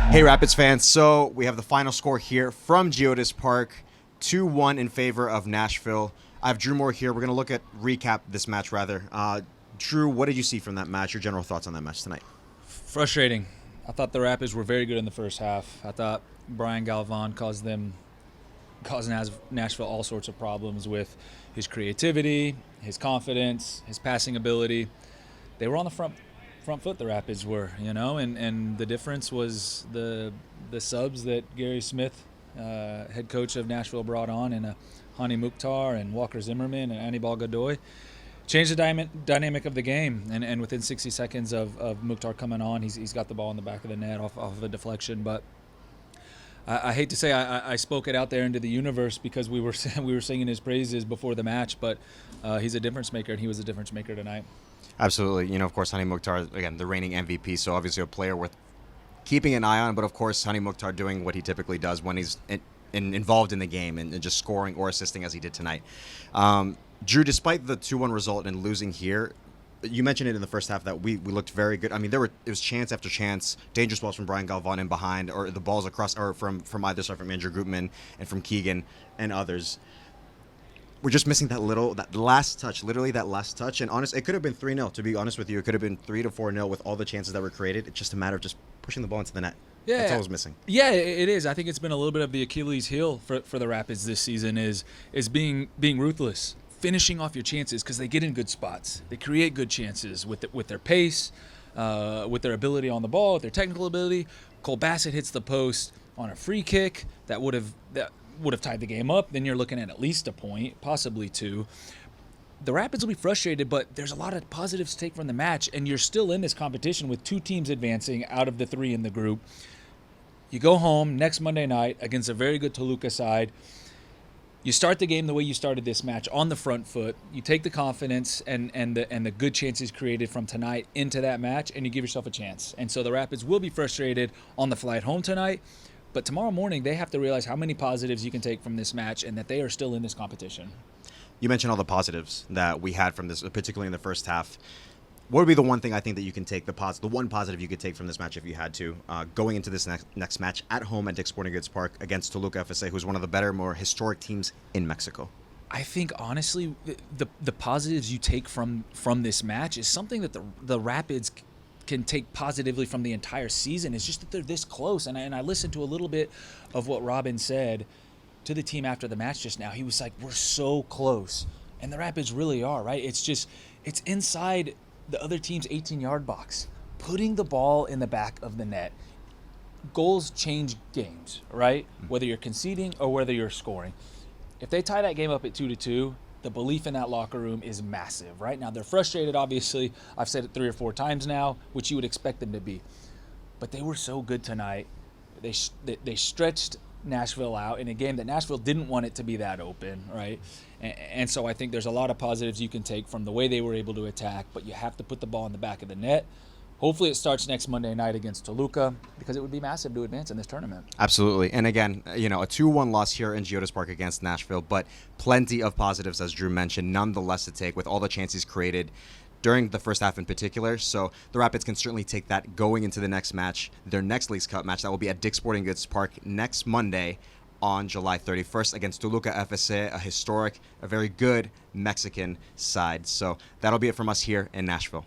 Hey Rapids fans, so we have the final score here from Geodis Park, 2-1 in favor of Nashville. I have Drew Moor here. We're going to recap this match rather. Drew, what did you see from that match? Your general thoughts on that match tonight? Frustrating. I thought the Rapids were very good in the first half. I thought Brian Galvan caused Nashville all sorts of problems with his creativity, his confidence, his passing ability. They were on the front foot, the Rapids were, and the difference was the subs that Gary Smith, head coach of Nashville, brought on, and Hani Mukhtar and Walker Zimmerman and Anibal Godoy changed the dynamic of the game. And within 60 seconds of Mukhtar coming on, he's got the ball in the back of the net off of a deflection. But I hate to say I spoke it out there into the universe because we were singing his praises before the match, but he's a difference maker, and he was a difference maker tonight. Absolutely. Of course, Hani Mukhtar, again, the reigning MVP, so obviously a player worth keeping an eye on, but of course, Hani Mukhtar doing what he typically does when he's involved in the game and just scoring or assisting as he did tonight. Drew, despite the 2-1 result and losing here, you mentioned it in the first half that we looked very good. I mean, it was chance after chance, dangerous balls from Brian Galvan in behind, or the balls across, or from either side, from Andrew Gutman and from Keegan and others. We're just missing that last touch, literally that last touch. And honest, it could have been 3-0, to be honest with you. It could have been 3-4-0 with all the chances that were created. It's just a matter of just pushing the ball into the net. Yeah, that's all was missing. Yeah, it is. I think it's been a little bit of the Achilles heel for the Rapids this season is being ruthless, finishing off your chances, because they get in good spots. They create good chances with their pace, with their ability on the ball, with their technical ability. Cole Bassett hits the post on a free kick that would have tied the game up. Then you're looking at least a point, possibly two. The Rapids will be frustrated, but there's a lot of positives to take from the match, and you're still in this competition with two teams advancing out of the three in the group. You go home next Monday night against a very good Toluca side. You start the game the way you started this match, on the front foot. You take the confidence and the good chances created from tonight into that match, and you give yourself a chance. And so the Rapids will be frustrated on the flight home tonight. But tomorrow morning, they have to realize how many positives you can take from this match and that they are still in this competition. You mentioned all the positives that we had from this, particularly in the first half. What would be the one thing I think that you can take, the one positive you could take from this match if you had to, going into this next match at home at Dick's Sporting Goods Park against Toluca FC, who's one of the better, more historic teams in Mexico? I think, honestly, the positives you take from this match is something that the Rapids can take positively from the entire season. It's just that they're this close. And I listened to a little bit of what Robin said to the team after the match just now. He was like, we're so close. And the Rapids really are, right? It's inside the other team's 18-yard box, putting the ball in the back of the net. Goals change games, right? Whether you're conceding or whether you're scoring. If they tie that game up at 2-2, the belief in that locker room is massive. Right now, they're frustrated, obviously. I've said it 3 or 4 times now, which you would expect them to be. But they were so good tonight. They stretched Nashville out in a game that Nashville didn't want it to be that open, right? And so I think there's a lot of positives you can take from the way they were able to attack, but you have to put the ball in the back of the net. Hopefully it starts next Monday night against Toluca, because it would be massive to advance in this tournament. Absolutely. And again, a 2-1 loss here in Geodis Park against Nashville, but plenty of positives, as Drew mentioned, nonetheless to take with all the chances created during the first half in particular. So the Rapids can certainly take that going into the next match, their next Leagues Cup match. That will be at Dick's Sporting Goods Park next Monday on July 31st against Toluca FC, a very good Mexican side. So that'll be it from us here in Nashville.